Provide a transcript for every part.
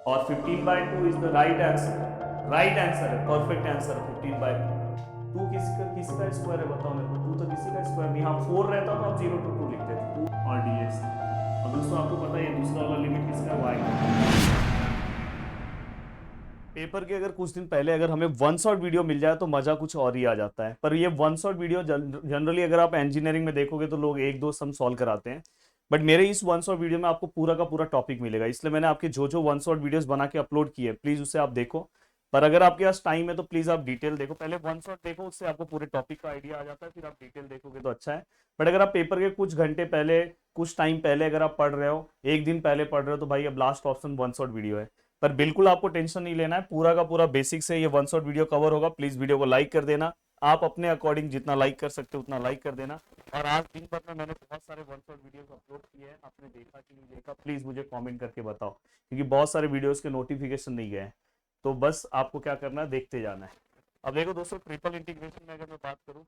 और 15/2 is the right answer. Right answer है, perfect answer है 15/2। टू किसका स्क्वायर है बताओ मेरे को, टू तो किसी का स्क्वायर नहीं। हाँ 4 रहता तो आप 0 to 2 लिखते थे, 2 और dx। और दोस्तों आपको पता है दूसरा वाला लिमिट किसका है, y का। पेपर के अगर कुछ दिन पहले अगर हमें वन शॉट वीडियो मिल जाए तो मजा कुछ और ही आ जाता है। पर ये वन शॉट वीडियो जनरली अगर आप इंजीनियरिंग में देखोगे तो लोग एक दो सम सॉल्व कराते हैं, बट मेरे इस वन शॉट वीडियो में आपको पूरा का पूरा टॉपिक मिलेगा। इसलिए मैंने आपके जो जो वन शॉट वीडियोस बना के अपलोड किए प्लीज उसे आप देखो। पर अगर आपके पास टाइम है तो प्लीज आप डिटेल देखो, पहले वन शॉट देखो, उससे आपको पूरे टॉपिक का आइडिया आ जाता है, फिर आप डिटेल देखोगे तो अच्छा है। बट अगर आप पेपर के कुछ घंटे पहले, कुछ टाइम पहले अगर आप पढ़ रहे हो, एक दिन पहले पढ़ रहे हो, तो भाई अब last option one shot video है। पर बिल्कुल आपको टेंशन नहीं लेना है, पूरा का पूरा बेसिक से ये वन शॉट वीडियो कवर होगा। प्लीज वीडियो को लाइक कर देना, आप अपने अकॉर्डिंग जितना लाइक कर सकते हो उतना लाइक कर देना। और आज दिन भर में मैंने बहुत सारे वन शॉट वीडियोस अपलोड किए हैं, आपने देखा कि नहीं देखा प्लीज मुझे कमेंट करके बताओ, क्योंकि बहुत सारे वीडियोस के नोटिफिकेशन नहीं गए हैं। तो बस आपको क्या करना है, देखते जाना है। अब देखो दोस्तों, ट्रिपल इंटीग्रेशन में अगर मैं बात करूं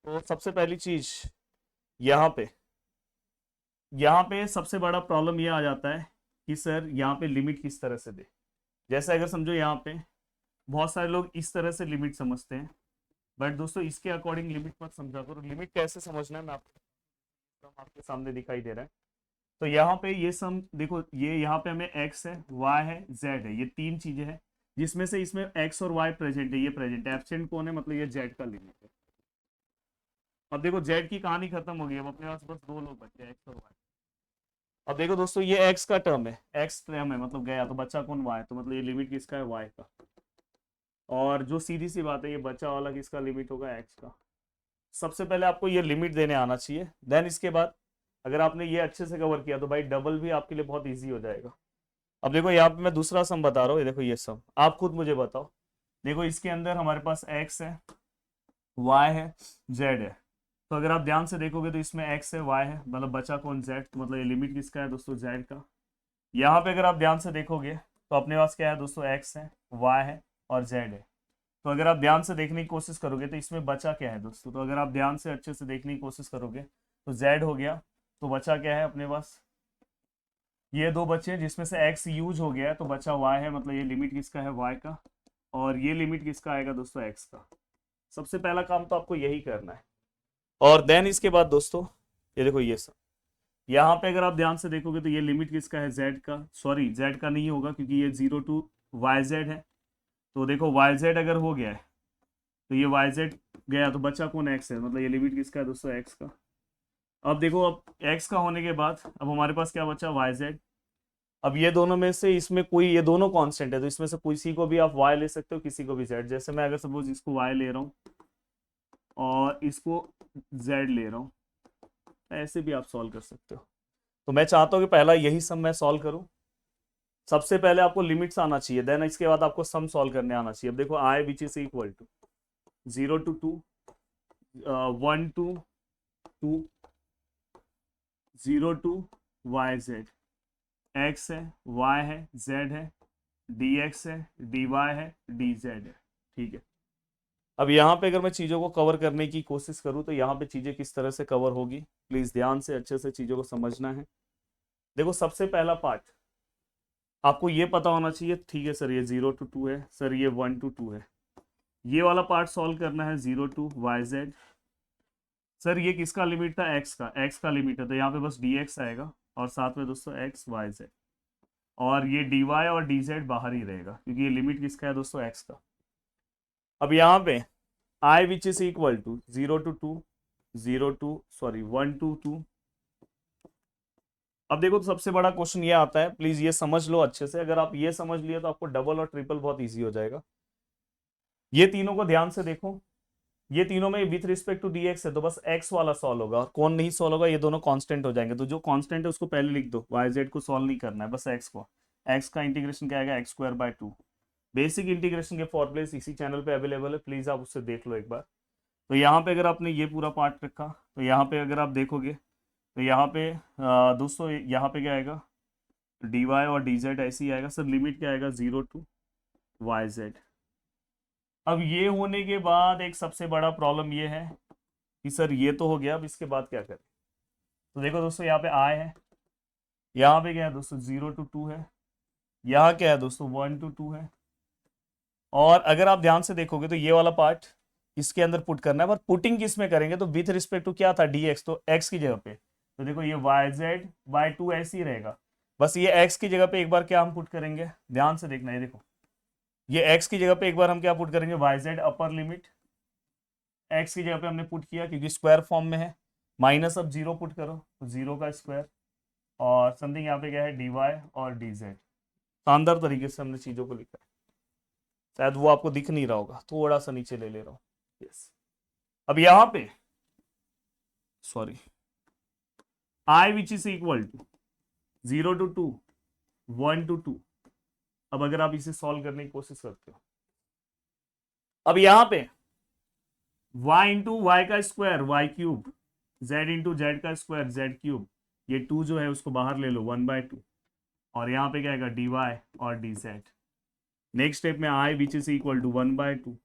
तो सबसे पहली चीज यहाँ पे यहाँ पे सबसे बड़ा प्रॉब्लम ये आ जाता है कि सर यहाँ पे लिमिट किस तरह से दे। जैसे अगर समझो यहाँ पे बहुत सारे लोग इस तरह से लिमिट समझते हैं, बट दोस्तों इसके अकॉर्डिंग लिमिट मत समझा करो। लिमिट कैसे समझना है मैं आपके सामने दिखाई दे रहा है। तो यहाँ पे ये सम देखो, ये यहाँ पे हमें x है, y है, z है, ये तीन चीजें हैं जिसमें से इसमें x और y प्रेजेंट है, ये प्रेजेंट है। एब्सेंट कौन है, मतलब ये z का लिमिट है। अब देखो z की कहानी खत्म हो गई, अब अपने पास बस दो लोग बचे हैं, x और y। अब देखो दोस्तों, ये x का टर्म है, x टर्म है मतलब गया, तो बचा कौन, y। तो मतलब ये लिमिट किसका है, y का। और जो सीधी सी बात है, ये बचा वाला किसका लिमिट होगा, x का। सबसे पहले आपको ये लिमिट देने आना चाहिए, देन इसके बाद अगर आपने ये अच्छे से कवर किया तो भाई डबल भी आपके लिए बहुत इजी हो जाएगा। अब देखो यहाँ पे मैं दूसरा सम बता रहा हूँ, ये देखो ये सम आप खुद मुझे बताओ। देखो इसके अंदर हमारे पास x है, y है, z है। तो अगर आप ध्यान से देखोगे तो इसमें x है, y है, मतलब बचा कौन, z। तो मतलब ये लिमिट किसका है दोस्तों, z का। यहाँ पे अगर आप ध्यान से देखोगे तो अपने पास क्या है दोस्तों, x है, y है और z है। तो अगर आप ध्यान से देखने की कोशिश करोगे तो इसमें बचा क्या है दोस्तों, तो अगर आप ध्यान से अच्छे से देखने की कोशिश करोगे तो z हो गया। तो बचा क्या है अपने पास, ये दो बचे हैं जिसमें से x यूज हो गया है, तो बचा y है, मतलब ये लिमिट किसका है, y का। और ये लिमिट किसका आएगा दोस्तों, x का। सबसे पहला काम तो आपको यही करना है। और देन इसके बाद दोस्तों ये देखो ये सब, यहाँ पे अगर आप ध्यान से देखोगे तो ये लिमिट किसका है, z का। सॉरी z का नहीं होगा क्योंकि ये 0 to yz है। तो देखो yz अगर हो गया है तो ये yz गया, तो बचा कौन, x है, मतलब ये लिमिट किसका है दोस्तों, x का। अब देखो, अब x का होने के बाद अब हमारे पास क्या बचा, yz। अब ये दोनों में से इसमें कोई, ये दोनों कांस्टेंट है तो इसमें से किसी को भी आप y ले सकते हो, किसी को भी z। जैसे मैं अगर सपोज इसको y ले रहा हूँ और इसको z ले रहा हूँ, ऐसे भी आप सॉल्व कर सकते हो। तो मैं चाहता हूँ कि पहला यही सम मैं सॉल्व करूँ। सबसे पहले आपको लिमिट्स आना चाहिए, देन इसके बाद आपको सम सॉल्व करने आना चाहिए। अब देखो I which is equal to 0 to 2, 1 to 2, 0 to yz। x है, y है, z है, dx है, dy है, dz है। ठीक है। अब यहाँ पे अगर मैं चीज़ों को कवर करने की कोशिश करूँ तो यहाँ पे चीज़ें किस तरह से कवर होगी, प्लीज़ ध्यान से अच्छे से चीज़ों को समझना है। देखो सबसे पहला पार्ट आपको ये पता होना चाहिए, ठीक है सर ये 0 to 2 है, सर ये 1 to 2 है। ये वाला पार्ट सॉल्व करना है 0 to yz। सर ये किसका लिमिट था, x का, x का लिमिट है तो यहाँ पे बस dx आएगा और साथ में दोस्तों x y z। और ये dy और dz बाहर ही रहेगा क्योंकि ये लिमिट किसका है दोस्तों, x का। अब यहाँ पे I which is equal to 0 to 2, 1 to 2। अब देखो तो सबसे बड़ा क्वेश्चन ये आता है, प्लीज ये समझ लो अच्छे से। अगर आप ये समझ लिए तो आपको डबल और ट्रिपल बहुत इजी हो जाएगा। ये तीनों को ध्यान से देखो, ये तीनों में विथ रिस्पेक्ट टू dx है तो बस x वाला सॉल्व होगा, और कौन नहीं सॉल्व होगा, ये दोनों कांस्टेंट हो जाएंगे। तो जो कांस्टेंट है उसको पहले लिख दो, yz को सॉल्व नहीं करना है, बस x को। x का इंटीग्रेशन क्या आएगा, x² by 2। बेसिक इंटीग्रेशन के फॉर्मूले इसी चैनल पे अवेलेबल है, प्लीज आप उससे देख लो एक बार। तो यहाँ पे अगर आपने ये पूरा पार्ट रखा तो यहाँ पे अगर आप देखोगे तो यहाँ पे दोस्तों यहाँ पे क्या आएगा, dy और dz ऐसे ही आएगा। सर लिमिट क्या आएगा, 0 to yz। अब ये होने के बाद एक सबसे बड़ा प्रॉब्लम ये है कि सर ये तो हो गया, अब इसके बाद क्या करें। तो देखो दोस्तों यहाँ पे i है, यहाँ पे क्या है दोस्तों, 0 to 2 है, यहाँ क्या है दोस्तों 1 to 2 है। और अगर आप ध्यान से देखोगे तो ये वाला पार्ट इसके अंदर पुट करना है, पर पुटिंग किस में करेंगे तो विथ रिस्पेक्ट टू क्या था dx, तो x की जगह पे, तो देखो ये yz/2 ऐसे ही रहेगा। बस ये x की जगह पे एक बार क्या हम पुट करेंगे, ध्यान से देखना है, देखो ये x की जगह पे एक बार हम क्या पुट करेंगे, yz अपर लिमिट x की जगह पे हमने पुट किया क्योंकि स्क्वायर फॉर्म में है, माइनस अब जीरो पुट करो तो जीरो का स्क्वायर, और समथिंग यहाँ पे क्या है dy और dz। शानदार तरीके से हमने चीजों को लिखा है, शायद वो आपको दिख नहीं रहा होगा, थोड़ा सा नीचे ले रहा हूँ। यस, अब यहाँ पे sorry i which is equal to 0 to 2, 1 to 2। अब अगर आप इसे सॉल्व करने की कोशिश करते हो, अब यहाँ पे y इंटू वाई का square y cube, z into Z का स्क्वायर z क्यूब, ये 2 जो है उसको बाहर ले लो 1/2, और यहाँ पे क्या आएगा dy और dz। नेक्स्ट स्टेप में i which is equal to 1/2,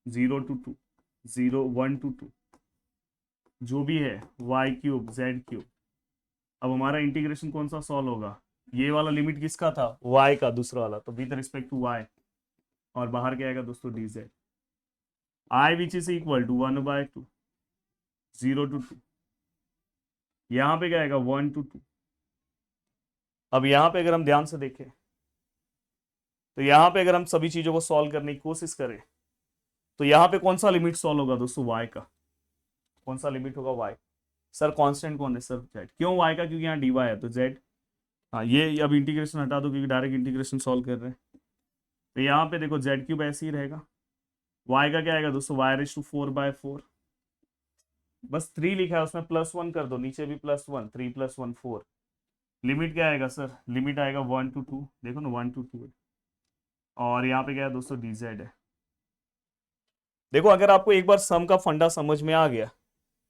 0 to 2, 0 1 to 2, जो भी है y क्यूब z क्यूब। अब हमारा इंटीग्रेशन कौन सा सॉल्व होगा, ये वाला लिमिट किसका था, y का, दूसरा वाला, तो विद रिस्पेक्ट टू y, और बाहर क्या आएगा दोस्तों dz। i which is equal to 1/2, 0 to 2, यहाँ पे क्या आएगा 1 to 2। अब यहाँ पे अगर हम ध्यान से देखें तो यहाँ पे अगर हम सभी चीजों को सॉल्व करने की कोशिश करें तो यहाँ पे कौन सा लिमिट सॉल्व होगा दोस्तों, y का, कौन सा लिमिट होगा y। सर कांस्टेंट कौन है सर, z। क्यों y का, क्योंकि यहाँ dy है तो z। हाँ, ये अब इंटीग्रेशन हटा दो क्योंकि डायरेक्ट इंटीग्रेशन सॉल्व कर रहे हैं, तो यहाँ पे देखो z क्यूब ऐसे ही रहेगा, y का क्या आएगा दोस्तों y⁴/4, बस 3 लिखा है उसमें +1 कर दो, नीचे भी +1, 3 + 1 4। लिमिट क्या आएगा सर, लिमिट आएगा 1 to 2, देखो ना 1 to 2 है, और यहाँ पे क्या है दोस्तों dz है। देखो अगर आपको एक बार सम का फंडा समझ में आ गया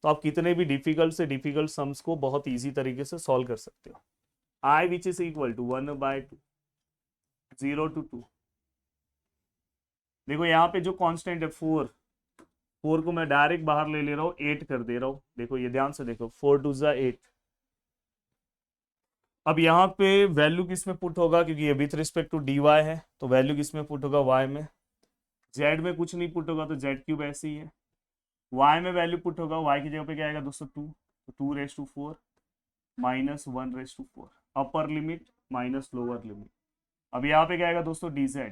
तो आप कितने भी डिफिकल्ट से डिफिकल्ट सम्स को बहुत इजी तरीके से सॉल्व कर सकते हो। i which is equal to 1/2, 0 to 2। देखो यहाँ पे जो कांस्टेंट है 4 को मैं डायरेक्ट बाहर ले रहा हूँ, 8 कर दे रहा हूँ, देखो ये ध्यान से देखो 4 2 8। अब यहाँ पे वैल्यू किस में पुट होगा, क्योंकि ये विथ रिस्पेक्ट टू dy है तो वैल्यू किस में पुट होगा, y में। z में कुछ नहीं पुट होगा तो z क्यूब ऐसे ही है। y में वैल्यू पुट होगा, y की जगह पे क्या आएगा दोस्तों 2, तो 2⁴ minus 1⁴, upper limit minus lower limit. अब यहाँ पे क्या आएगा दोस्तों dz,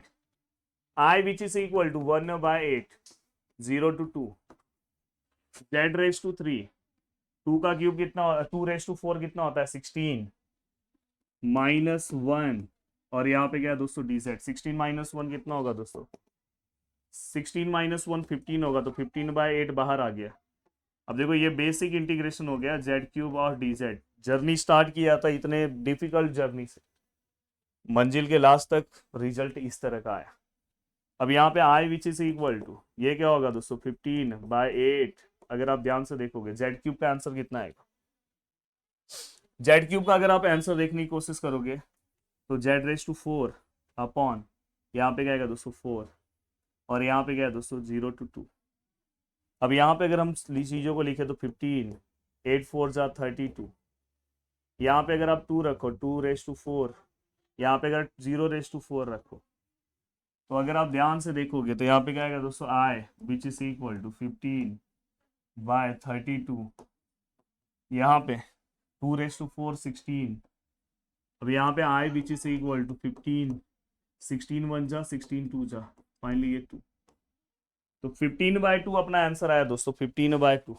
i which is equal to 1/8, 0 to 2, z⁻3, 2 का क्यूब कितना, 2⁴ कितना होता है 16 -1, और यहाँ पे क्या है दोस्तों dz। 16 - 1 कितना होगा दोस्तों, 16 - 1 15 होगा, तो 15/8 बाहर आ गया। अब देखो ये बेसिक इंटीग्रेशन हो गया z क्यूब और dz। जर्नी स्टार्ट किया था इतने डिफिकल्ट जर्नी से, मंजिल के लास्ट तक रिजल्ट इस तरह का आया। अब यहाँ पे i which is equal to, ये क्या होगा दोस्तों 15/8। अगर आप ध्यान से देखोगे z क्यूब का आंसर कितना आएगा, z क्यूब का अगर आप आंसर देखने की कोशिश करोगे तो z⁴ अपॉन, यहाँ पे क्या आएगा दोस्तों 4, और यहाँ पे क्या है दोस्तों 0 to 2। अब यहाँ पे अगर हम चीज़ों को लिखे तो 15, 8 4 जा 32, यहाँ पे अगर आप 2 रखो 2⁴, यहाँ पे अगर 0⁴ रखो, तो अगर आप ध्यान से देखोगे तो यहाँ पे क्या आएगा दोस्तों i which is equal to 15/32, यहाँ पे 2⁴ 16। अब यहाँ पे i which is equal to 15, 16 1 जा 16 2 जा, फाइनली ये 2, तो 15/2 अपना आंसर आया दोस्तों 15/2,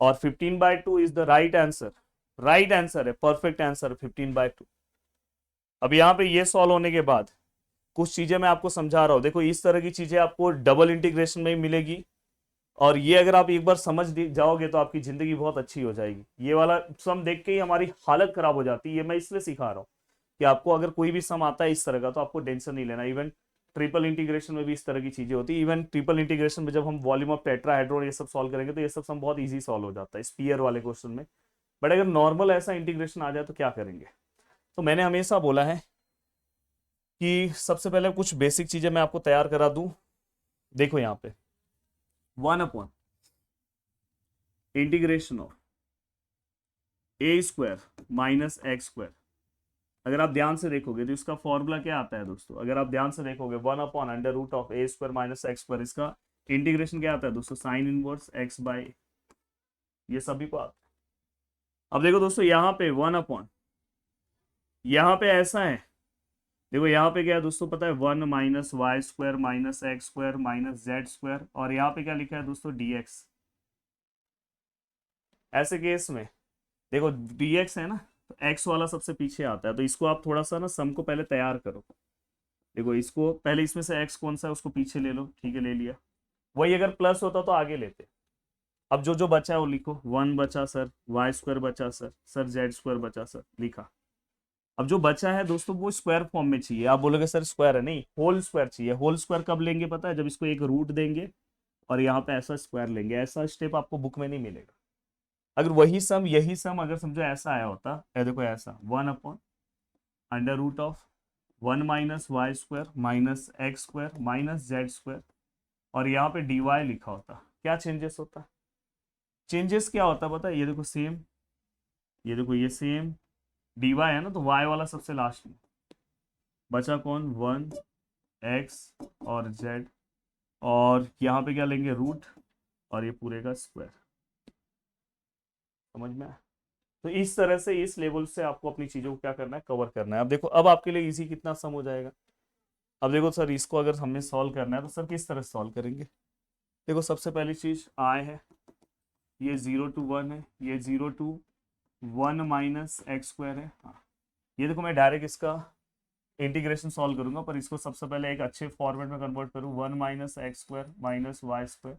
और 15/2 is the right answer, right answer है, परफेक्ट आंसर 15/2। अब यहाँ पे ये सॉल्व होने के बाद कुछ चीजें मैं आपको समझा रहा हूँ, देखो इस तरह की चीजें आपको डबल इंटीग्रेशन में ही मिलेगी, और ये अगर आप एक बार समझ जाओगे तो आपकी जिंदगी बहुत अच्छी हो जाएगी। ये वाला सम देख के ही हमारी हालत खराब हो जाती है, ये मैं इसलिए सिखा रहा हूँ कि आपको अगर कोई भी सम आता है इस तरह का तो आपको टेंशन नहीं लेना। इवन ट्रिपल इंटीग्रेशन में भी इस तरह की चीजें होती है। इवन ट्रिपल इंटीग्रेशन में जब हम वॉल्यूम ऑफ टेट्राहेड्रॉन ये सब सॉल्व करेंगे तो ये सब सम बहुत ईजी सॉल्व हो जाता है स्पीयर वाले क्वेश्चन में। बट अगर नॉर्मल ऐसा इंटीग्रेशन आ जाए तो क्या करेंगे, तो मैंने हमेशा बोला है कि सबसे पहले कुछ बेसिक चीजें मैं आपको तैयार करा दूं। देखो यहाँ पे 1 इंटीग्रेशन ऑफ a² - x²। अगर आप ध्यान से देखोगे तो इसका फॉर्मूला क्या आता है दोस्तों, अगर आप ध्यान से देखोगे 1/√a² - x², इसका इंटीग्रेशन क्या आता है दोस्तों, साइन इनवर्स x/, ये सभी को आता है। अब देखो दोस्तों यहाँ पे 1/, यहाँ पे ऐसा है, देखो यहाँ पे क्या है दोस्तों पता है, 1 - y² - x² - z², और यहाँ पे क्या लिखा है दोस्तों, dx। ऐसे केस में देखो dx है ना, तो x वाला सबसे पीछे आता है, तो इसको आप थोड़ा सा ना सम को पहले तैयार करो। देखो इसको पहले, इसमें से x कौन सा है उसको पीछे ले लो, ठीक है ले लिया। वही अगर प्लस होता तो आगे लेते। अब जो जो बचा है वो लिखो, 1 बचा सर, y² बचा सर z² बचा सर, लिखा। अब जो बचा है दोस्तों वो स्क्वायर फॉर्म में चाहिए। आप बोलोगे सर स्क्वायर है, नहीं होल स्क्वायर चाहिए। होल स्क्वायर कब लेंगे पता है, जब इसको एक रूट देंगे और यहाँ पे ऐसा स्क्वायर लेंगे। ऐसा स्टेप आपको बुक में नहीं मिलेगा। अगर वही सम, यही सम अगर समझो ऐसा आया होता, देखो ऐसा 1/√1 - y² - x² - z², और यहाँ पे dy लिखा होता, क्या चेंजेस होता, चेंजेस क्या होता पता है, ये देखो सेम, ये देखो ये सेम dy है ना, तो y वाला सबसे लास्ट में बचा कौन, 1 x और z, और यहाँ पे क्या लेंगे रूट, और ये पूरे का स्क्वायर। समझ में आया? तो इस तरह से इस लेवल से आपको अपनी चीजों को क्या करना है, कवर करना है। अब देखो अब आपके लिए इजी कितना सम हो जाएगा। अब देखो सर इसको अगर हमें सॉल्व करना है तो सर किस तरह सॉल्व करेंगे। देखो सबसे पहली चीज आई है, ये 0 to 1 है, ये 0 to 1 - x² है। हाँ ये देखो मैं डायरेक्ट इसका इंटीग्रेशन सॉल्व करूंगा, पर इसको सबसे पहले एक अच्छे फॉर्मेट में कन्वर्ट करूँ, 1 - x² - y²।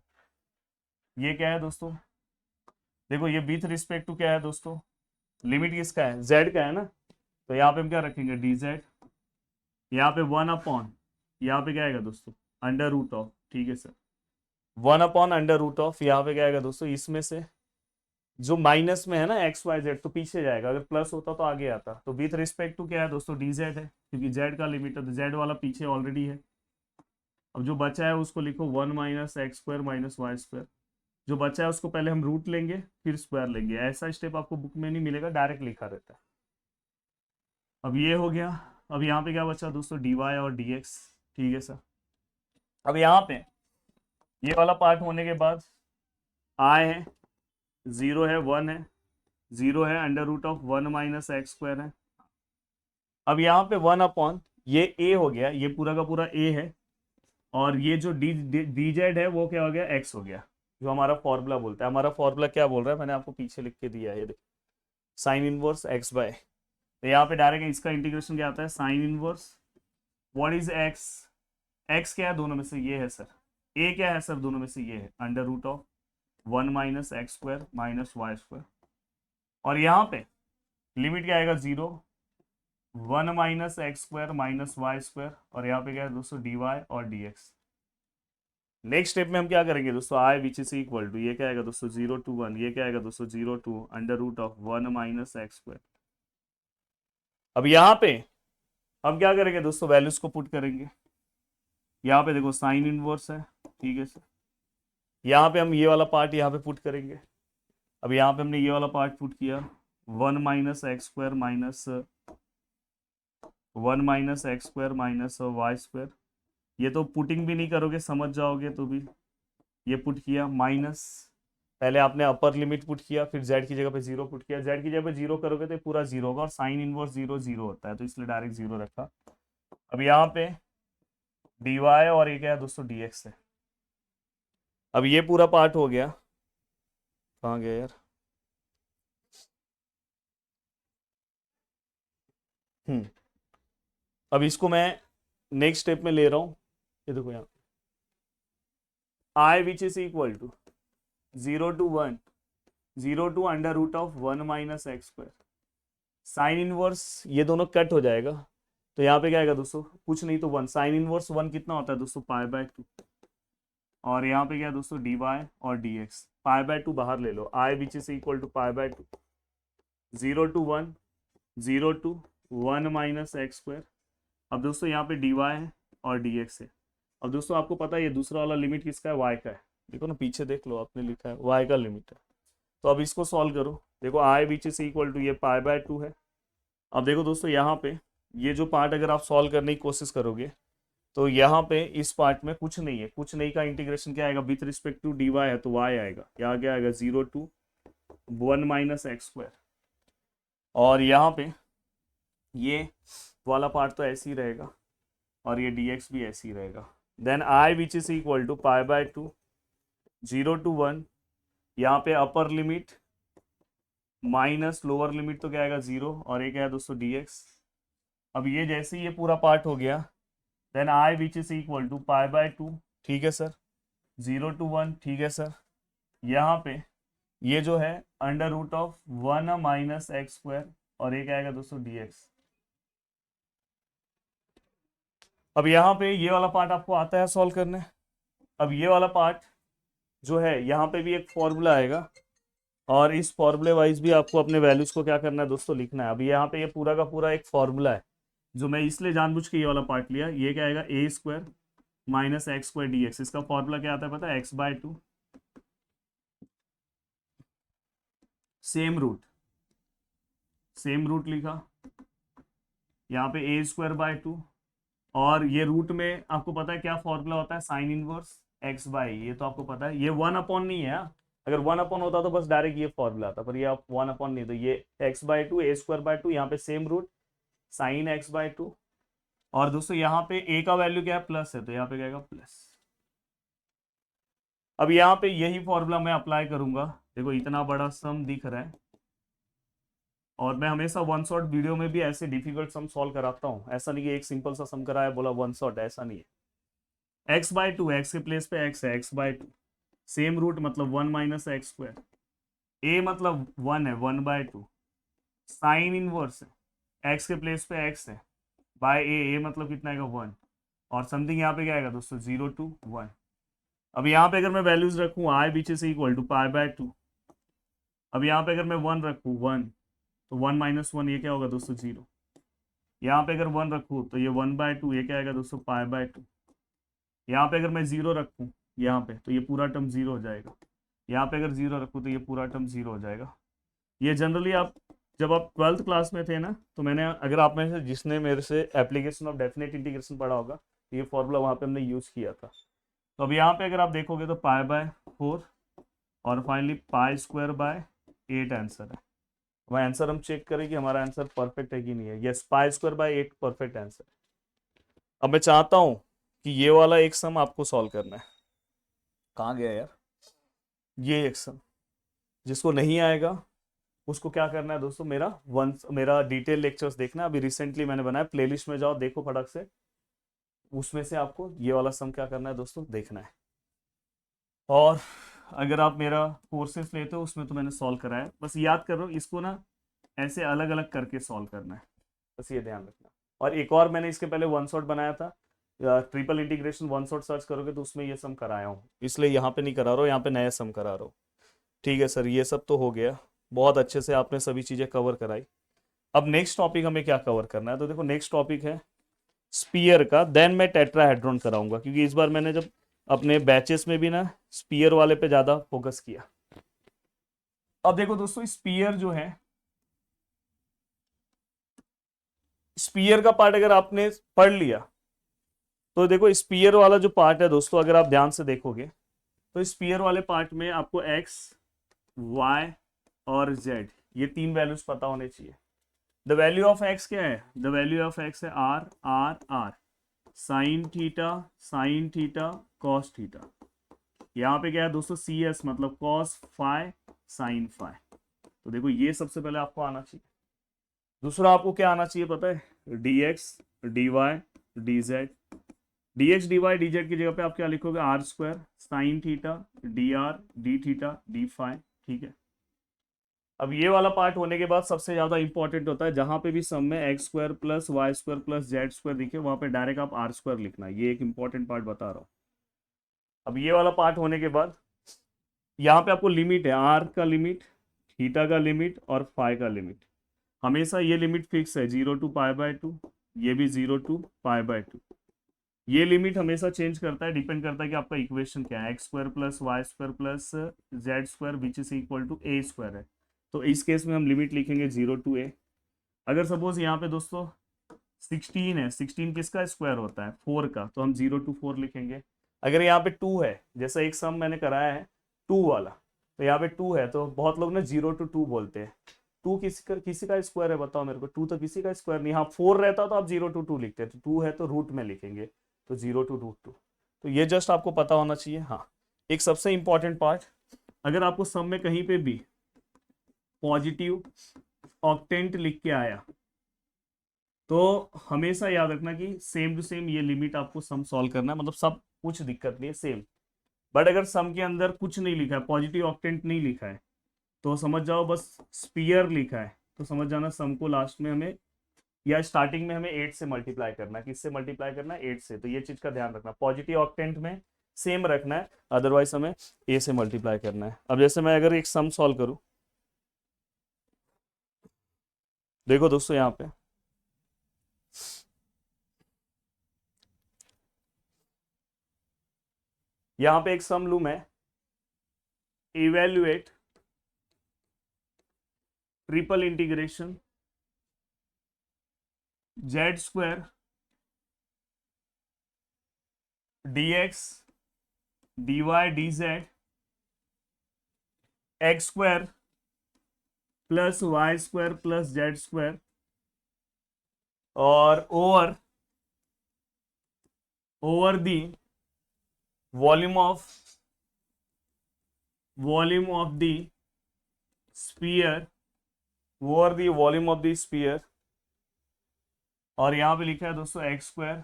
ये क्या है दोस्तों, देखो ये विथ रिस्पेक्ट टू क्या है दोस्तों, लिमिट किसका है, z का है ना, तो यहाँ पे हम क्या रखेंगे dz, यहाँ पे 1/, यहाँ पे क्या आएगा दोस्तों √, ठीक है सर 1/√, यहाँ पे क्या आएगा दोस्तों, इसमें से जो माइनस में है ना xyz तो पीछे जाएगा, अगर प्लस होता तो आगे आता। तो विथ रिस्पेक्ट टू क्या है दोस्तों, dz है, क्योंकि z का लिमिट है तो z वाला पीछे ऑलरेडी है। अब जो बचा है उसको लिखो 1 - x² - y²। जो बचा है उसको पहले हम रूट लेंगे फिर स्क्वायर लेंगे। ऐसा स्टेप आपको बुक में नहीं मिलेगा, डायरेक्ट लिखा रहता है। अब ये हो गया। अब यहाँ पे क्या बचा दोस्तों, dy और dx, ठीक है सर। अब यहाँ पे ये वाला पार्ट होने के बाद आए है, 0 है 1 है, 0 है √1 - x² है। अब यहाँ पे 1/, ये a हो गया, ये पूरा का पूरा a है, और ये जो dz है वो क्या हो गया, x हो गया, जो हमारा फॉर्मूला बोलता है। हमारा फॉर्मूला क्या बोल रहा है, मैंने आपको पीछे लिख के दिया है, ये देखो साइन इनवर्स x/। तो यहाँ पे डायरेक्ट इसका इंटीग्रेशन क्या आता है, sine inverse what is x, x क्या है दोनों में से, ये है सर, a क्या है सर दोनों में से, ये है √1 - x² - y²। और यहाँ पे लिमिट क्या आएगा, 0 1 - x² - y², और यहाँ पे क्या है दोस्तों dy और dx। नेक्स्ट स्टेप में हम क्या करेंगे दोस्तों, आई विच इज इक्वल टू, ये क्या आएगा दोस्तों 0 to 1, ये क्या आएगा दोस्तों 0 to √1 - x²। अब यहाँ पे हम क्या करेंगे दोस्तों, वैल्यूज को पुट करेंगे। यहाँ पे देखो साइन इनवर्स है, ठीक है सर। यहाँ पे हम ये वाला पार्ट यहाँ पे पुट करेंगे। अब यहाँ पे हमने ये वाला पार्ट पुट किया, 1 - x² - y²। ये तो पुटिंग भी नहीं करोगे, समझ जाओगे तो भी। ये पुट किया माइनस, पहले आपने अपर लिमिट पुट किया, फिर z की जगह पे 0 पुट किया। z की जगह पे 0 करोगे तो पूरा 0 होगा, और साइन इनवर्स 0 0 होता है, तो इसलिए डायरेक्ट 0 रखा। अब यहाँ पे dy और ये क्या है दोस्तों dx है। अब ये पूरा पार्ट हो गया, कहाँ गया यार, अब इसको मैं नेक्स्ट स्टेप में ले रहा हूँ। ये देखो यहाँ I which is equal to 0 to 1, 0 to √1 - x²। Sine inverse ये दोनों कट हो जाएगा, तो यहाँ पे क्या आएगा दोस्तों, कुछ नहीं तो 1। साइन इनवर्स 1 कितना होता है दोस्तों, π/2। और यहाँ पे क्या है दोस्तों dy और dx, π/2 बाहर ले लो, I which is equal to π/2, 0 to 1, 0 to 1 - x²। अब दोस्तों यहाँ पे dy है और dx है। अब दोस्तों आपको पता है ये दूसरा वाला लिमिट किसका है, y का है। देखो ना पीछे देख लो, आपने लिखा है y का लिमिट है। तो अब इसको सॉल्व करो, देखो I which is equal to, ये π/2 है, अब देखो दोस्तों, यहाँ पे ये जो पार्ट अगर आप सॉल्व करने की कोशिश करोगे तो यहाँ पे इस पार्ट में कुछ नहीं है, कुछ नहीं का इंटीग्रेशन क्या आएगा, with respect to D Y है तो वाई आएगा, क्या क्या आएगा 0 to 1 माइनस एक्स स्क्वायर। और यहाँ पे ये वाला पार्ट तो ऐसे ही रहेगा और ये dx भी ऐसे ही रहेगा। Then i which is equal to π/2 0 to 1, यहाँ पे upper limit minus lower limit तो क्या आएगा 0 और ये क्या है दोस्तों dx। अब ये जैसे ही ये पूरा पार्ट हो गया, then i which is equal to π/2, ठीक है सर, 0 to 1, ठीक है सर। यहाँ पे ये जो है √1 माइनस एक्स स्क्वायर और ये क्या आएगा दोस्तों dx। अब यहाँ पे ये वाला पार्ट आपको आता है सॉल्व करने। अब ये वाला पार्ट जो है यहाँ पे भी एक फॉर्मूला आएगा और इस फॉर्मूले वाइज भी आपको अपने वैल्यूज को क्या करना है दोस्तों, लिखना है। अब यहाँ पे ये पूरा का पूरा एक फॉर्मूला है जो मैं इसलिए जानबूझ के ये वाला पार्ट लिया। ये क्या आएगा a² minus x square dx। इसका फॉर्मूला क्या आता है पता है, x/2 सेम रूट लिखा, यहाँ पे a²/2 और ये रूट में आपको पता है क्या फॉर्मूला होता है, साइन इनवर्स x/, ये तो आपको पता है। ये 1 अपॉन नहीं है, अगर 1 अपॉन होता तो बस डायरेक्ट ये फॉर्मूला आता, पर ये आप 1 अपॉन नहीं, तो ये x/2 a²/2, यहाँ पे सेम रूट साइन x/2। और दोस्तों यहाँ पे a का वैल्यू क्या है, प्लस है, तो यहाँ पे क्या आएगा प्लस। अब यहाँ पे यही फॉर्मूला मैं अप्लाई करूंगा। देखो इतना बड़ा सम दिख रहा है और मैं हमेशा वन शॉट वीडियो में भी ऐसे डिफिकल्ट सम सॉल्व कराता हूँ, ऐसा नहीं कि एक सिंपल सा सम कराया बोला वन शॉट, ऐसा नहीं है। x/2, एक्स के प्लेस पे x है, x/2 सेम रूट मतलब 1 माइनस एक्स स्क्वायर, a मतलब 1 है 1/2, साइन इनवर्स है x के प्लेस पे x है बाय a मतलब कितना आएगा 1 और समथिंग यहाँ पे क्या आएगा दोस्तों 0 to 1। अब यहाँ पे अगर मैं वैल्यूज रखूँ i बीच से इक्वल टू π/2, अब यहाँ पे अगर मैं 1 रखूँ 1 तो 1 माइनस 1 ये क्या होगा दोस्तों 0। यहाँ पे अगर 1 रखूँ तो ये 1/2 ये क्या आएगा दोस्तों π/2। यहाँ पे अगर मैं 0 रखूँ यहाँ पे तो ये पूरा टर्म 0 हो जाएगा, यहाँ पे अगर 0 रखूँ तो ये पूरा टर्म 0 हो जाएगा। ये जनरली आप जब आप 12th क्लास में थे ना, तो मैंने, अगर आप में से जिसने मेरे से एप्लीकेशन ऑफ डेफिनेट इंटीग्रेशन पढ़ा होगा तो ये फॉर्मूला वहाँ पे हमने यूज़ किया था। तो अब यहाँ पे अगर आप देखोगे तो π/4 और फाइनली π²/8 आंसर है। वह आंसर हम चेक करें कि हमारा आंसर परफेक्ट है कि नहीं है। Yes, π²/8 perfect answer. अब मैं चाहता हूँ कि ये वाला एक सम आपको सॉल्व करना है। कहाँ गया यार ये एक सम, जिसको नहीं आएगा उसको क्या करना है दोस्तों, मेरा डिटेल लेक्चर्स देखना। अभी रिसेंटली मैंने बनाया, प्लेलिस्ट में जाओ देखो फटक से, उसमें से आपको ये वाला सम क्या करना है दोस्तों, देखना है। और अगर आप मेरा कोर्सेस लेते हो उसमें तो मैंने सॉल्व कराया, बस याद करो इसको ना ऐसे अलग अलग करके सॉल्व करना है, बस ये ध्यान रखना। और एक और मैंने इसके पहले वन शॉट बनाया था, triple integration one shot search करोगे तो उसमें ये सम कराया हूँ, इसलिए यहाँ पे नहीं करा रहा हूँ, यहाँ पे नया सम करा रहा हूँ। ठीक है सर, ये सब तो हो गया, बहुत अच्छे से आपने सभी चीज़ें कवर कराई। अब नेक्स्ट टॉपिक हमें क्या कवर करना है, तो देखो नेक्स्ट टॉपिक है स्पीयर का, देन मैं टेट्राहेड्रॉन कराऊंगा, क्योंकि इस बार मैंने जब अपने बैचेस में भी ना स्पीयर वाले पे ज़्यादा फोकस किया। अब देखो दोस्तों, स्पीयर जो है, स्पीयर का पार्ट अगर आपने पढ़ लिया तो देखो स्पीयर वाला जो पार्ट है दोस्तों, अगर आप ध्यान से देखोगे तो स्पीयर वाले पार्ट में आपको x, y और z ये तीन वैल्यूज पता होने चाहिए। द वैल्यू ऑफ x क्या है, द वैल्यू ऑफ x है r r r, sign theta cos theta. यहाँ पे क्या है दोस्तों cs मतलब कॉस फाई साइन फाई। तो देखो ये सबसे पहले आपको आना चाहिए। दूसरा आपको क्या आना चाहिए पता है, dx dy dz। dx dy dz की जगह पे आप क्या लिखोगे, r square sine theta dr d theta d phi. ठीक है, अब ये वाला पार्ट होने के बाद सबसे ज्यादा इंपॉर्टेंट होता है, जहां पे भी सम में X square plus Y square plus Z square दिखे वहां पे डायरेक्ट आप आर स्क्वायर लिखना है। ये एक इंपॉर्टेंट पार्ट बता रहा हूँ। अब ये वाला पार्ट होने के बाद यहाँ पे आपको लिमिट है, आर का लिमिट, थीटा का लिमिट और फाई का लिमिट। हमेशा ये लिमिट फिक्स है 0 to π/2, ये भी 0 to π/2। ये लिमिट हमेशा चेंज करता है, डिपेंड करता है कि आपका इक्वेशन क्या है, X square plus Y square plus Z square which is equal to A square है। तो इस केस में हम लिमिट लिखेंगे 0 to a। अगर सपोज यहाँ पे दोस्तों 16 है, 16 किसका स्क्वायर होता है? 4 का, तो हम 0 to 4 लिखेंगे। अगर यहाँ पे 2 है, जैसा एक सम मैंने कराया है 2 वाला, तो यहाँ पे 2 है तो बहुत लोग ना 0 to 2 बोलते हैं। 2 किसी का स्क्वायर है? बताओ मेरे को। 2 तो किसी का स्क्वायर नहीं। हाँ 4 रहता तो आप 0 to 2 लिखते हैं, तो 2 है तो रूट में लिखेंगे, तो 0 to √2। तो ये जस्ट आपको पता होना चाहिए। हाँ, एक सबसे इंपॉर्टेंट पार्ट, अगर आपको सम में कहीं पे भी पॉजिटिव ऑक्टेंट लिख के आया तो हमेशा याद रखना कि सेम टू सेम ये लिमिट आपको सम सॉल्व करना है, मतलब सब कुछ दिक्कत नहीं है, सेम। बट अगर सम के अंदर कुछ नहीं लिखा है, पॉजिटिव ऑक्टेंट नहीं लिखा है, तो समझ जाओ बस स्पीयर लिखा है, तो समझ जाना सम को लास्ट में हमें या स्टार्टिंग में हमें 8 से मल्टीप्लाई करना है। किससे मल्टीप्लाई करना है? 8 से। तो ये चीज का ध्यान रखना, पॉजिटिव ऑक्टेंट में सेम रखना है, अदरवाइज हमें ए से मल्टीप्लाई करना है। अब जैसे मैं अगर एक सम सॉल्व करूं, देखो दोस्तों यहाँ पे एक सम लूं मैं, evaluate triple integration Z square dx dy dz X square plus Y square plus Z square और over the volume of the sphere, over the volume of the sphere, और यहां पे लिखा है दोस्तों x square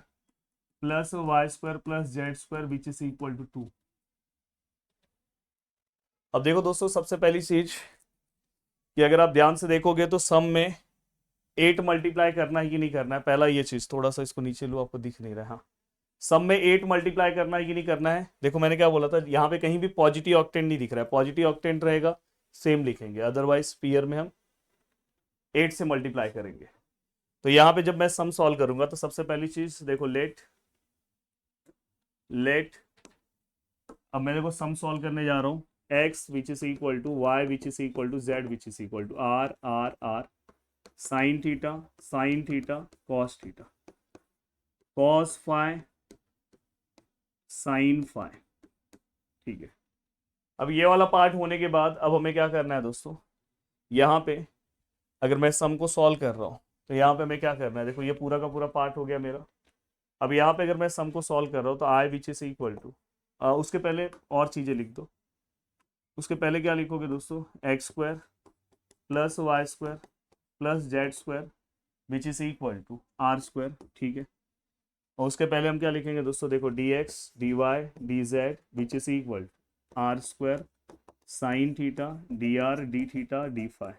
plus Y square plus Z square which is equal to 2। अब देखो दोस्तों, सबसे पहली चीज कि अगर आप ध्यान से देखोगे तो सम में 8 मल्टीप्लाई करना है कि नहीं करना है, पहला ये चीज। थोड़ा सा इसको नीचे लो, आपको दिख नहीं रहा है। हाँ, सम में 8 मल्टीप्लाई करना है कि नहीं करना है? देखो मैंने क्या बोला था, यहाँ पे कहीं भी पॉजिटिव ऑक्टेंट नहीं दिख रहा है। पॉजिटिव ऑक्टेंट रहेगा सेम लिखेंगे, अदरवाइज स्पीयर में हम 8 से मल्टीप्लाई करेंगे। तो यहाँ पे जब मैं सम सॉल्व करूंगा तो सबसे पहली चीज देखो, लेट अब मैं देखो सम सॉल्व करने जा रहा हूँ, x which is equal to Y which is equal to Z which is equal to R R R sine theta cos theta cos phi sine phi. ठीक है, अब ये वाला पार्ट होने के बाद अब हमें क्या करना है दोस्तों, यहाँ पे अगर मैं सम को सॉल्व कर रहा हूँ तो यहाँ पे हमें क्या करना है? देखो ये पूरा का पूरा पार्ट हो गया मेरा। अब यहाँ पे अगर मैं सम को सॉल्व कर रहा हूँ तो आई विच इज इक्वल टू, उसके पहले और चीजें लिख दो। उसके पहले क्या लिखोगे दोस्तों? X square plus Y square plus Z square which is equal to r square. ठीक है, और उसके पहले हम क्या लिखेंगे दोस्तों? देखो D x D Y D Z which is equal R square sine theta D R D theta D phi.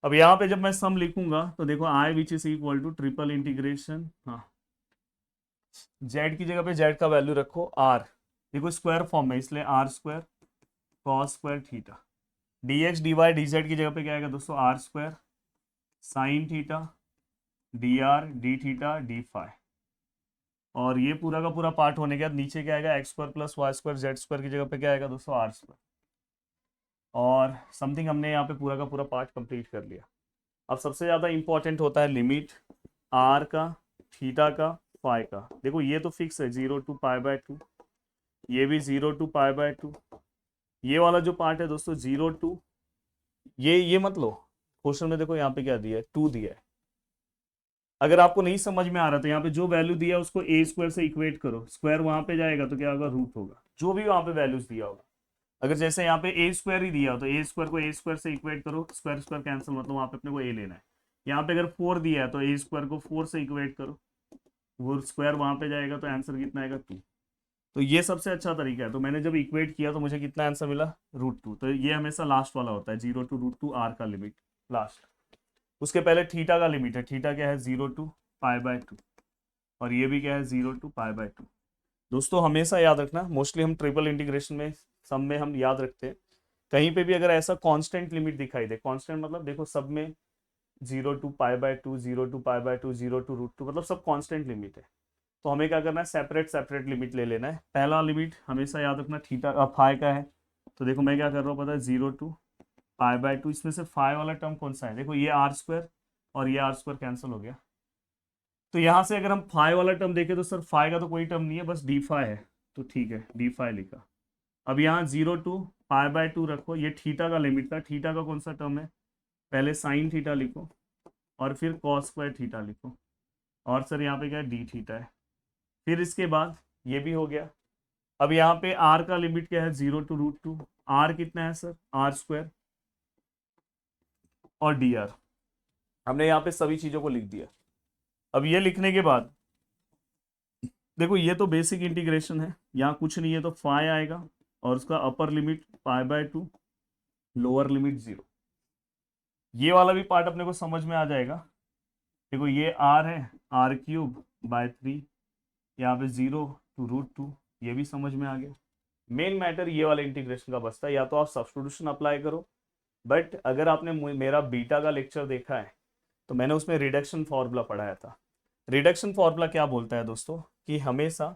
अब यहाँ पे जब मैं सम लिखूंगा तो देखो I which is equal to triple integration, हाँ जेड की जगह पे जेड का वैल्यू रखो आर, देखो स्क्वायर फॉर्म में इसलिए r square cos square theta, d x D Y D z की जगह पे क्या आएगा दोस्तों? R square sine theta D R D theta D phi. और ये पूरा का पूरा पार्ट होने के बाद नीचे क्या आएगा? X square plus Y square z square की जगह पे क्या आएगा दोस्तों? R square. और समथिंग हमने यहाँ पे पूरा का पूरा पार्ट कंप्लीट कर लिया। अब सबसे ज़्यादा इंपॉर्टेंट होता है लिमिट आर का, थीटा का, फाई का। देखो ये तो फिक्स है 0 to π/2, ये भी 0 to π/2। ये वाला जो पार्ट है दोस्तों 0 to, ये मत लो। क्वेश्चन में देखो यहाँ पे क्या दिया है? 2 दिया है। अगर आपको नहीं समझ में आ रहा तो यहाँ पे जो वैल्यू दिया है उसको ए स्क्वायर से इक्वेट करो, स्क्वायर वहां पे जाएगा तो क्या होगा? रूट होगा, जो भी वहां पे वैल्यूज दिया होगा। अगर जैसे यहाँ पे ए स्क्वायर ही दिया हो तो ए स्क्वायर को ए स्क्वायर से इक्वेट करो, स्क्वायर स्क्वायर कैंसिल, मतलब वहां पे अपने को ए लेना है। यहाँ पे अगर 4 दिया है तो ए स्क्वायर को 4 से इक्वेट करो, वो स्क्वायर वहां पे जाएगा तो आंसर कितना आएगा? 2। तो ये सबसे अच्छा तरीका है। तो मैंने जब इक्वेट किया तो मुझे कितना आंसर मिला? √2। तो ये हमेशा लास्ट वाला होता है, 0 to √2 आर का लिमिट लास्ट। उसके पहले थीटा का लिमिट है, थीटा क्या है? 0 to π/2, और ये भी क्या है? 0 to π/2। दोस्तों हमेशा याद रखना, मोस्टली हम ट्रिपल इंटीग्रेशन में सब में हम याद रखते हैं, कहीं पे भी अगर ऐसा कांस्टेंट लिमिट दिखाई दे, कांस्टेंट मतलब देखो सब में 0 to π/2 0 to π/2 0 to √2, मतलब सब कांस्टेंट लिमिट है। तो हमें क्या करना है? सेपरेट लिमिट ले लेना है। पहला लिमिट हमेशा याद रखना थीटा फाई का है, तो देखो मैं क्या कर रहा हूँ पता है? 0 to पाई बाय टू, इसमें से फाई वाला टर्म कौन सा है, देखो ये आर स्क्वायर और ये आर स्क्वायर कैंसिल हो गया। तो यहाँ से अगर हम फाई वाला टर्म देखें तो सर फाई का तो कोई टर्म नहीं है, बस डी फाई है, तो ठीक है डी फाई लिखा। अब यहाँ 0 to पाई बाय टू रखो, ये थीटा का लिमिट था, थीटा का कौन सा टर्म है, पहले साइन थीटा लिखो और फिर कॉस स्क्वायर थीटा लिखो, और सर यहाँ पे क्या है डी थीटा है। फिर इसके बाद ये भी हो गया। अब यहाँ पे आर का लिमिट क्या है, 0 to √2, आर कितना है सर आर स्क्वायर और डी आर, हमने यहाँ पे सभी चीजों को लिख दिया। अब ये लिखने के बाद देखो ये तो बेसिक इंटीग्रेशन है, यहाँ कुछ नहीं है तो फाई आएगा और उसका upper limit pi by two, lower limit 0। ये वाला भी पार्ट अपने को समझ में आ जाएगा। देखो ये आर है, r³/3, यहाँ पे 0 to √2, ये भी समझ में आ गया। मेन मैटर ये वाला इंटीग्रेशन का बचता है, या तो आप सब्स्टिट्यूशन अप्लाई करो, बट अगर आपने मेरा बीटा का लेक्चर देखा है तो मैंने उसमें रिडक्शन फॉर्मूला पढ़ाया था। रिडक्शन फॉर्मूला क्या बोलता है दोस्तों, कि हमेशा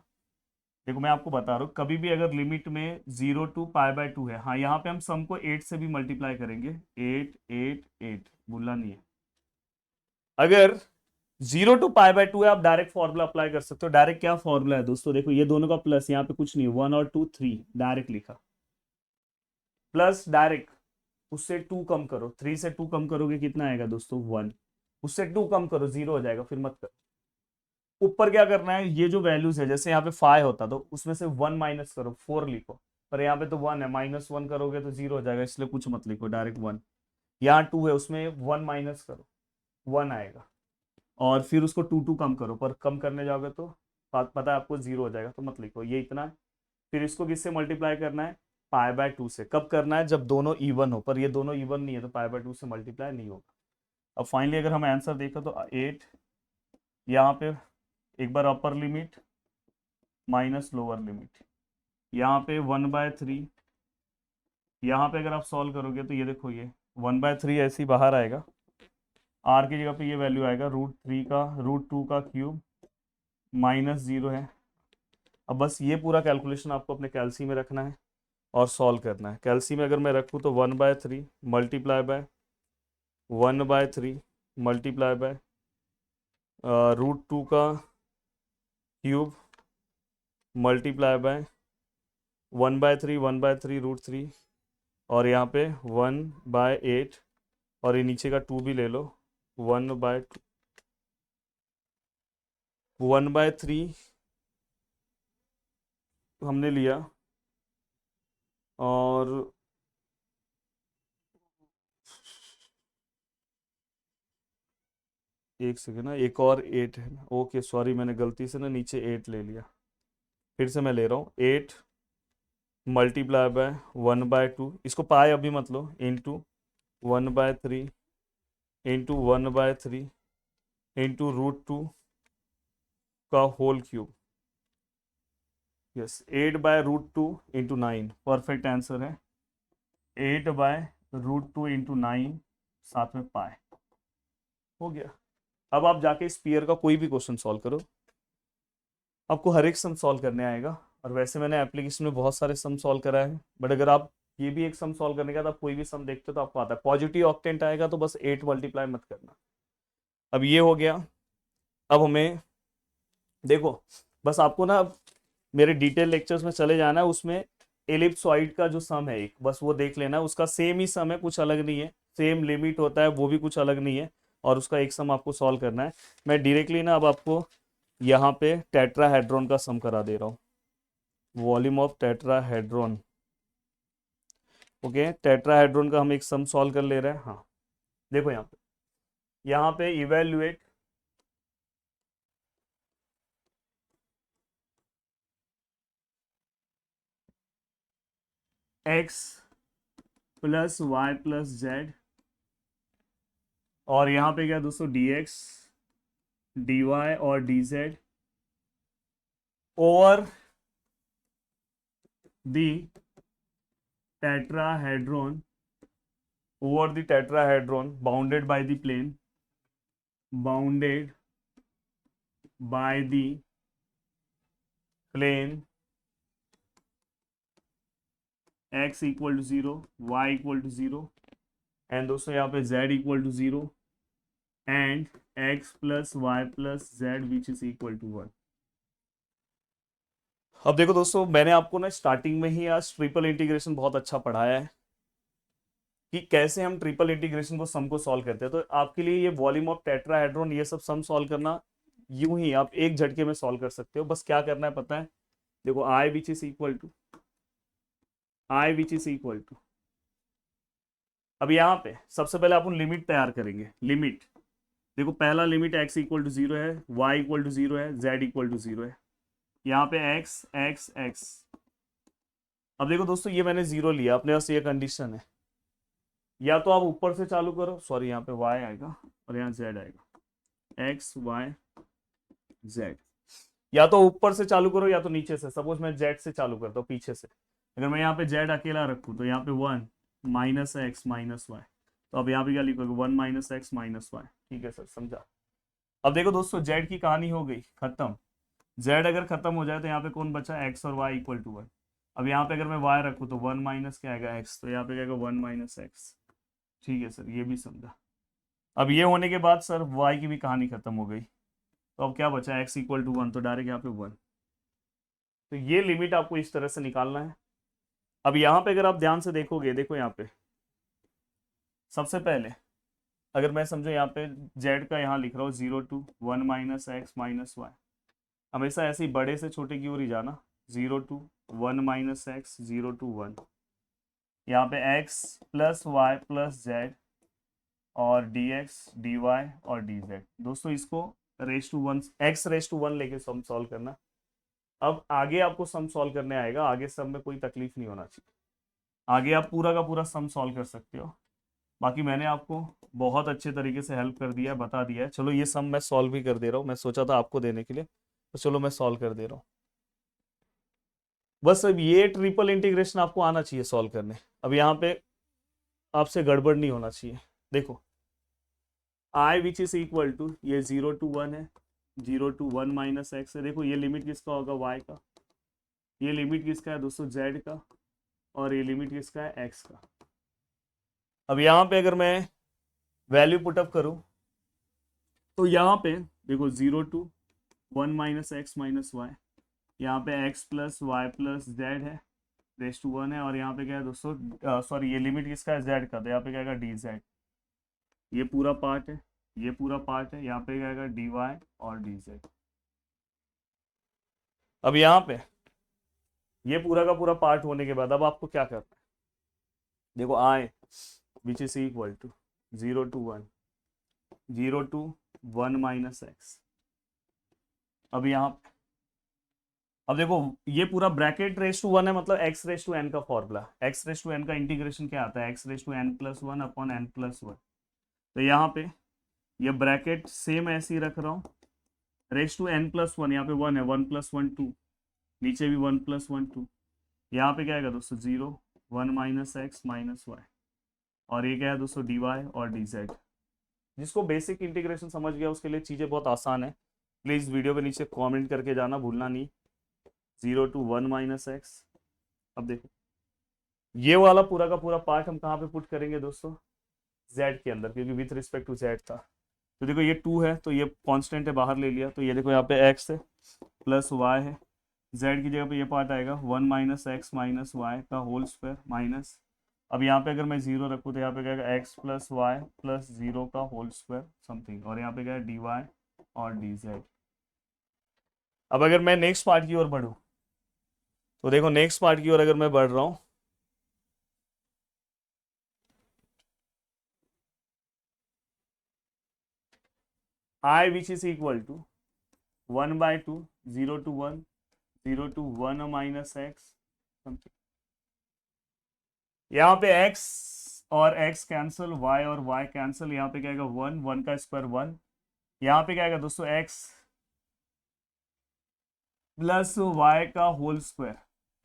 देखो मैं आपको बता रहा हूँ, कभी भी अगर लिमिट में 0 to पाई बाय टू है, हाँ यहाँ पे हम सम को 8 से भी मल्टीप्लाई करेंगे, 8 8 8, भूलना नहीं है। अगर 0 to पाई बाय टू है, आप डायरेक्ट फॉर्मूला अप्लाई कर सकते हो। डायरेक्ट क्या फॉर्मूला है दोस्तों, देखो ये दोनों का प्लस, यहाँ पे कुछ नहीं, 1 और 2 3 डायरेक्ट लिखा, प्लस डायरेक्ट उससे 2 कम करो, 3 से 2 कम करोगे कितना आएगा दोस्तों 1, उससे 2 कम करो 0 हो जाएगा, फिर मत करो। ऊपर क्या करना है, ये जो वैल्यूज है, जैसे यहाँ पे 5 होता तो उसमें से 1 माइनस करो, 4 लिखो, पर यहाँ पे तो 1 है, -1 करोगे तो 0 हो जाएगा, इसलिए कुछ मत लिखो, डायरेक्ट 1। यहाँ 2 है, उसमें 1 माइनस करो, 1 आएगा, और फिर उसको 2 कम करो, पर कम करने जाओगे तो पता है आपको 0 हो जाएगा, तो मत लिखो, ये इतना है। फिर इसको किससे मल्टीप्लाई करना है, पाई बाय टू से। कब करना है, जब दोनों इवन हो, पर ये दोनों इवन नहीं है तो पाई बाय टू से मल्टीप्लाई नहीं होगा। अब फाइनली अगर हम आंसर देखें तो 8, यहाँ पे एक बार upper limit minus lower limit, यहाँ पे 1/3, यहाँ पे अगर आप सॉल्व करोगे तो ये देखो ये 1/3 ऐसे ही बाहर आएगा, आर की जगह पे ये वैल्यू आएगा √2 का क्यूब -0 है। अब बस ये पूरा कैलकुलेशन आपको अपने कैलसी में रखना है और सॉल्व करना है। कैलसी में अगर मैं रखूँ तो 1/3 मल्टीप्लाई बाय 1/3 मल्टीप्लाई बाय √2 का क्यूब मल्टीप्लाई बाय 1/3 1/3 √3, और यहाँ पे 1/8, और ये नीचे का 2 भी ले लो, 1/3 हमने लिया, और एक सेकेंड ना, एक और 8 है ना, ओके सॉरी मैंने गलती से ना नीचे 8 ले लिया, फिर से मैं ले रहा हूँ 8 मल्टीप्लाई बाय 1/2, इसको पाए अभी मत लो, इंटू 1/3 इंटू 1/3 इंटू √2 का whole cube, yes 8/√2 into 9, perfect answer है 8/√2 इंटू 9, साथ में पाए, हो गया। अब आप जाके स्पीयर का कोई भी क्वेश्चन सॉल्व करो, आपको हर एक सम सॉल्व करने आएगा। और वैसे मैंने एप्लीकेशन में बहुत सारे सम सॉल्व कराए हैं, बट अगर आप ये भी एक सम सॉल्व करने का तो आप कोई भी सम देखते हो तो आपको आता है, पॉजिटिव ऑक्टेंट आएगा तो बस 8 मल्टीप्लाई मत करना। अब ये हो गया। अब हमें देखो, बस आपको ना मेरे डिटेल लेक्चर्स में चले जाना है, उसमें एलिप्सॉइड का जो सम है एक, बस वो देख लेना, उसका सेम ही सम है, कुछ अलग नहीं है, सेम लिमिट होता है, वो भी कुछ अलग नहीं है, और उसका एक सम आपको सॉल्व करना है। मैं डायरेक्टली ना अब आपको यहाँ पे टेट्राहेड्रॉन का सम करा दे रहा हूँ, volume of tetrahedron. Okay, tetrahedron का हम एक सम सॉल्व कर ले रहे हैं। हाँ देखो यहाँ पे evaluate x plus y plus z, और यहाँ पे क्या दोस्तों dx dy और dz over the tetrahedron, over the tetrahedron bounded by the plane, bounded by the plane x equal to 0, y equal to 0, and दोस्तों यहाँ पे z equal to 0 and x plus y plus z which is equal to 1। अब देखो दोस्तों, मैंने आपको ना starting में ही आज ट्रिपल इंटीग्रेशन बहुत अच्छा पढ़ाया है कि कैसे हम ट्रिपल इंटीग्रेशन को सम को सॉल्व करते हैं। तो आपके लिए ये वॉल्यूम ऑफ टेट्राहेड्रॉन ये सब सम सॉल्व करना यूं ही आप एक झटके में सॉल्व कर सकते हो। बस क्या करना है पता है, देखो I which is equal to अब यहाँ पे सबसे पहले अपन लिमिट तैयार करेंगे। लिमिट देखो, पहला लिमिट x इक्वल टू 0 है, y इक्वल टू 0 है, z इक्वल टू 0 है। यहाँ पे x x x। अब देखो दोस्तों, ये मैंने 0 लिया, अपने पास ये कंडीशन है। या तो आप ऊपर से चालू करो, सॉरी यहाँ पे y आएगा और यहाँ z आएगा, x y z। या तो ऊपर से चालू करो या तो नीचे से। सपोज मैं z से चालू करता हूँ, पीछे से। अगर मैं यहाँ पे z अकेला रखूँ तो यहाँ पे 1 माइनस एक्स माइनस वाई, तो अब यहाँ पे क्या लिखोगे 1 माइनस एक्स माइनस वाई। ठीक है सर, समझा। अब देखो दोस्तों, z की कहानी हो गई खत्म। z अगर खत्म हो जाए तो यहाँ पे कौन बचा, x और y इक्वल टू 1। अब यहाँ पे अगर मैं y रखूँ तो 1 माइनस क्या आएगा x, तो यहाँ पे क्या आएगा 1 माइनस एक्स। ठीक है सर, ये भी समझा। अब ये होने के बाद सर y की भी कहानी खत्म हो गई, तो अब क्या बचा x इक्वल टू 1, तो डायरेक्ट यहाँ पे 1। तो ये लिमिट आपको इस तरह से निकालना है। अब यहाँ पे अगर आप ध्यान से देखोगे, देखो यहाँ पे सबसे पहले अगर मैं समझो यहाँ पे z का यहाँ लिख रहा हूँ 0 to 1 minus x minus y. हमेशा ऐसे ही बड़े से छोटे की ओर ही जाना, 0 टू 1 माइनस एक्स 0 टू 1। यहाँ पे x plus y plus z और dx dy और dz। दोस्तों इसको raise to 1 x raise to 1 लेके सम सॉल्व करना। अब आगे आपको सम सॉल्व करने आएगा, आगे सम में कोई तकलीफ नहीं होना चाहिए। आगे आप पूरा का पूरा सम सॉल्व कर सकते हो। बाकी मैंने आपको बहुत अच्छे तरीके से हेल्प कर दिया है, बता दिया है। चलो ये सम मैं सॉल्व भी कर दे रहा हूँ, मैं सोचा था आपको देने के लिए, तो चलो मैं सॉल्व कर दे रहा हूँ। बस अब ये ट्रिपल इंटीग्रेशन आपको आना चाहिए सॉल्व करने। अब यहाँ पे आपसे गड़बड़ नहीं होना चाहिए। देखो I which is equal to, ये 0 टू 1 है, 0 टू 1 माइनस एक्स है। देखो ये लिमिट किसका होगा, y का। ये लिमिट किसका है दोस्तों, z का। और ये लिमिट किसका है, x का। अब यहाँ पे अगर मैं वैल्यू पुटअप करूँ तो यहाँ पे देखो 0 to 1 minus x minus y, यहाँ पे x plus y plus z है, रेस टू 1 है। और यहाँ पे क्या है दोस्तों, सॉरी ये लिमिट किसका है, z का, तो यहाँ पे क्या आएगा dz। ये पूरा पार्ट है, ये पूरा पार्ट है, यहाँ पे क्या आएगा dy और dz। अब यहाँ पे ये पूरा का पूरा पार्ट होने के बाद अब आपको क्या करना है, देखो I which is equal to 0 to 1 0 to 1 minus X. अब यहाँ पे अब देखो ये पूरा ब्रैकेट रेस टू 1 है, मतलब x रेस टू n का formula. x raise to n का इंटीग्रेशन क्या आता है, x raise to n plus 1 upon n plus 1। तो यहाँ पे ये ब्रैकेट सेम ऐसे ही रख रहा हूँ, रेस टू n प्लस 1, यहाँ पे 1 है, 1 प्लस 1 2, नीचे भी 1 प्लस 1 2। यहाँ पे क्या आएगा दोस्तों 0 1 माइनस एक्स माइनस वाई। और ये क्या है दोस्तों dy और dz। जिसको बेसिक इंटीग्रेशन समझ गया उसके लिए चीज़ें बहुत आसान है। प्लीज़ वीडियो के नीचे कमेंट करके जाना भूलना नहीं, 0 टू 1 माइनस एक्स। अब देखो ये वाला पूरा का पूरा पार्ट हम कहाँ पे पुट करेंगे दोस्तों, z के अंदर, क्योंकि विथ रिस्पेक्ट टू z था। तो देखो ये 2 है तो ये कांस्टेंट है, बाहर ले लिया। तो ये देखो यहाँ पे x है प्लस y है, z की जगह पे ये पार्ट आएगा 1 माइनस एक्स माइनस वाई का होल स्क्वायर माइनस। अब यहाँ पे अगर मैं 0 रखूँ तो यहाँ पे क्या आएगा x प्लस वाई प्लस 0 का होल स्क्वायर समथिंग। और यहाँ पे क्या है dy और dz। अब अगर मैं नेक्स्ट पार्ट की ओर बढ़ूँ तो देखो नेक्स्ट पार्ट की ओर अगर मैं बढ़ रहा हूँ, I which is equal to 1 by 2 0 to 1 0 to 1 minus X something. यहाँ पे x और x कैंसिल, y और y कैंसिल। यहाँ पे क्या आएगा 1 1 का स्क्वायर 1। यहाँ पे क्या आएगा दोस्तों x प्लस y का होल स्क्वायर,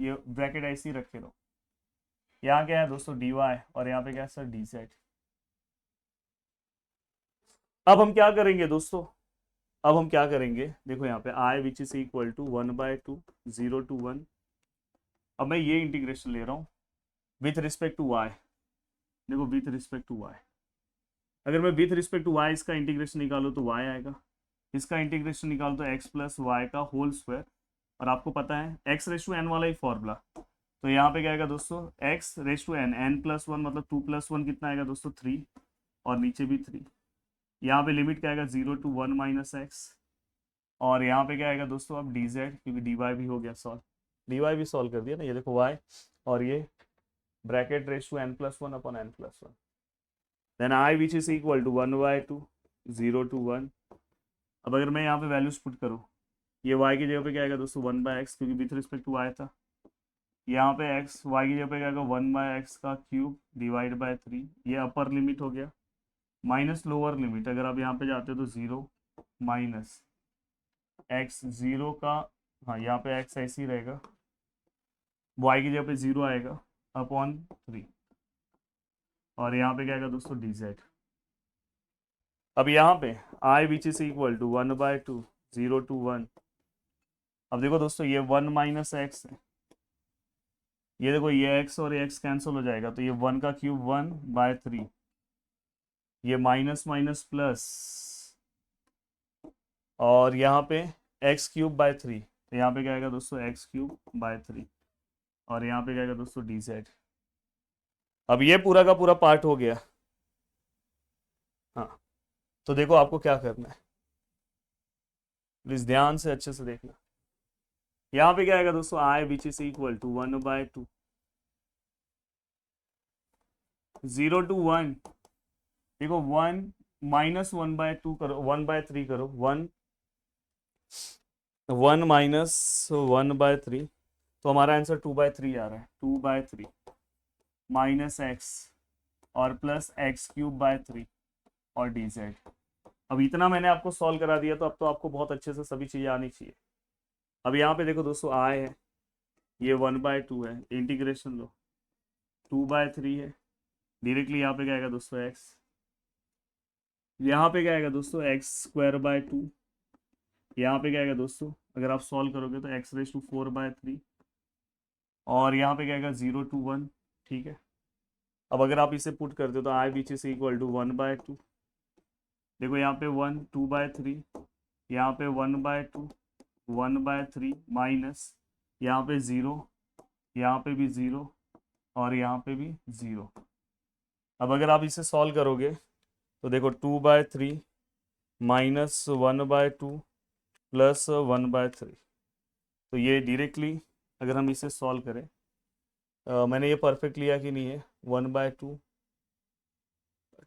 ये ब्रैकेट ऐसे ही रखे रहो। यहाँ क्या है दोस्तों dy और यहाँ पे क्या है सर dz। अब हम क्या करेंगे दोस्तों, अब हम क्या करेंगे, देखो यहाँ पे i which is equal to 1 by 2 0 to 1। अब मैं ये इंटीग्रेशन ले रहा हूँ विथ रिस्पेक्ट टू y। देखो विथ रिस्पेक्ट टू वाई, अगर मैं विथ रिस्पेक्ट टू वाई इसका इंटीग्रेशन निकालूँ तो वाई आएगा, इसका इंटीग्रेशन निकालो तो एक्स प्लस वाई का होल स्क्वायर, और आपको पता है एक्स रेस टू एन वाला ही फॉर्मूला, तो यहाँ पे क्या आएगा दोस्तों x raise to n, n plus one मतलब 2 + 1 कितना आएगा दोस्तों 3, और नीचे भी 3, यहाँ पे लिमिट क्या आएगा 0 to 1 - x, और यहाँ पे क्या आएगा दोस्तों अब डी जेड, क्योंकि डी वाई भी हो गया सॉल्व, डी वाई भी सॉल्व कर दिया ना, ये देखो वाई और ये bracket raise to n+1 upon n+1, then I which is equal to 1/2 0 to 1। अब अगर मैं यहाँ पे वैल्यूज पुट करूँ, ये y की जगह पे क्या आएगा दोस्तों 1/x, क्योंकि विथ रिस्पेक्ट टू y था, यहाँ पे x y की जगह पे क्या आएगा 1/x का क्यूब डिवाइड बाय 3, ये अपर लिमिट हो गया, माइनस लोअर लिमिट, अगर आप यहाँ पे जाते हो तो 0 माइनस x 0 का, हाँ यहाँ पे x ऐसे ही रहेगा, y की जगह पे 0 आएगा अपॉन 3, और यहाँ पे क्या आएगा दोस्तों dz। अब यहाँ पे i which is equal to 1/2 0 to 1, अब देखो दोस्तों ये 1 - x है, ये देखो ये x और ये x कैंसिल हो जाएगा, तो ये 1 का क्यूब 1/3, ये माइनस माइनस प्लस, और यहाँ पे x³/3, तो यहाँ पे क्या आएगा दोस्तों x³/3, और यहाँ पे क्या आएगा दोस्तों dz। अब ये पूरा का पूरा पार्ट हो गया। हाँ, तो देखो आपको क्या करना है, प्लीज ध्यान से अच्छे से देखना, यहाँ पे क्या आएगा दोस्तों i which is equal to 1/2 0 to 1, देखो 1 - 1/2 करो, 1/3 करो, 1 - 1/3, तो हमारा आंसर 2/3 आ रहा है, 2/3 माइनस x और प्लस x³/3 और dz। अब इतना मैंने आपको सॉल्व करा दिया, तो अब तो आपको बहुत अच्छे से सभी चीज़ें आनी चाहिए। अब यहाँ पे देखो दोस्तों i है, ये 1/2 है, इंटीग्रेशन लो 2/3 है, डायरेक्टली यहाँ पे क्या आएगा दोस्तों x, यहाँ पे क्या आएगा दोस्तों x²/2, यहाँ पे क्या आएगा दोस्तों अगर आप सॉल्व करोगे तो x⁴/3, और यहाँ पे क्या आएगा 0 to 1, ठीक है। अब अगर आप इसे पुट करते हो तो i which is equal to 1/2, देखो यहाँ पे 1 2/3, यहाँ पे 1/2 1/3 माइनस यहाँ पे 0, यहाँ पे भी 0, और यहाँ पे भी 0। अब अगर आप इसे सॉल्व करोगे तो देखो 2/3 माइनस 1/2 प्लस 1/3, तो ये डायरेक्टली अगर हम इसे सॉल्व करें, मैंने ये परफेक्ट लिया कि नहीं है, 1/2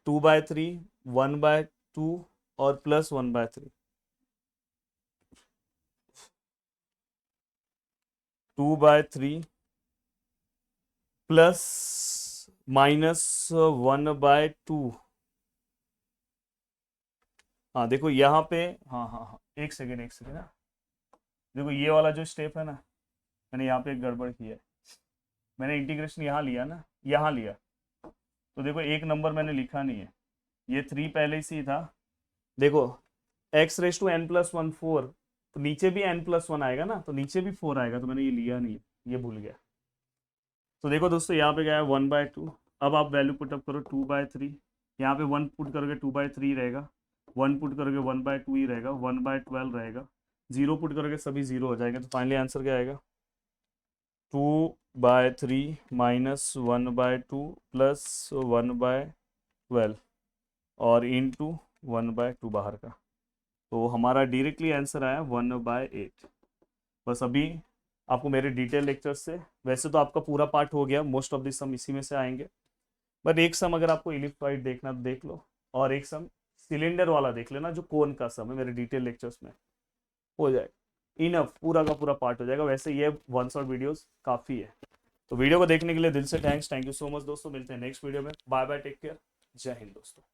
2/3 1/2 और प्लस 1/3, 2/3 प्लस माइनस 1/2। हाँ देखो यहाँ पे, हाँ हाँ हाँ एक सेकेंड ना, देखो ये वाला जो स्टेप है ना, मैंने यहाँ पे एक गड़बड़ किया है, मैंने इंटीग्रेशन यहाँ लिया ना, यहाँ लिया, तो देखो एक नंबर मैंने लिखा नहीं है, ये 3 पहले से ही था, देखो x⁴ + 4, तो नीचे भी n+1 आएगा ना, तो नीचे भी 4 आएगा, तो मैंने ये लिया नहीं है, ये भूल गया। तो देखो दोस्तों यहाँ पे क्या है 1/2, अब आप वैल्यू पुटअप करो 2/3, यहाँ पे 1 पुट करोगे 2/3 रहेगा, 1 पुट करोगे 1/2 ही रहेगा, 1/12 रहेगा, 0 पुट करोगे सभी 0 हो जाएंगे, तो फाइनली आंसर क्या आएगा 2/3 माइनस 1/2 प्लस 1/12 और इंटू 1/2 बाहर का, तो हमारा डायरेक्टली आंसर आया 1/8। बस अभी आपको मेरे डिटेल लेक्चर से, वैसे तो आपका पूरा पार्ट हो गया, मोस्ट ऑफ द सम इसी में से आएंगे, बट एक सम अगर आपको इलिप्सॉइड देखना तो देख लो, और एक सम सिलेंडर वाला देख लेना जो कोन का सम है, मेरे डिटेल लेक्चर्स में हो जाएगा, इनफ पूरा का पूरा पार्ट हो जाएगा। वैसे ये 1 शॉट वीडियोस काफ़ी है, तो वीडियो को देखने के लिए दिल से थैंक यू सो मच दोस्तों, मिलते हैं नेक्स्ट वीडियो में, बाय बाय, टेक केयर, जय हिंद दोस्तों।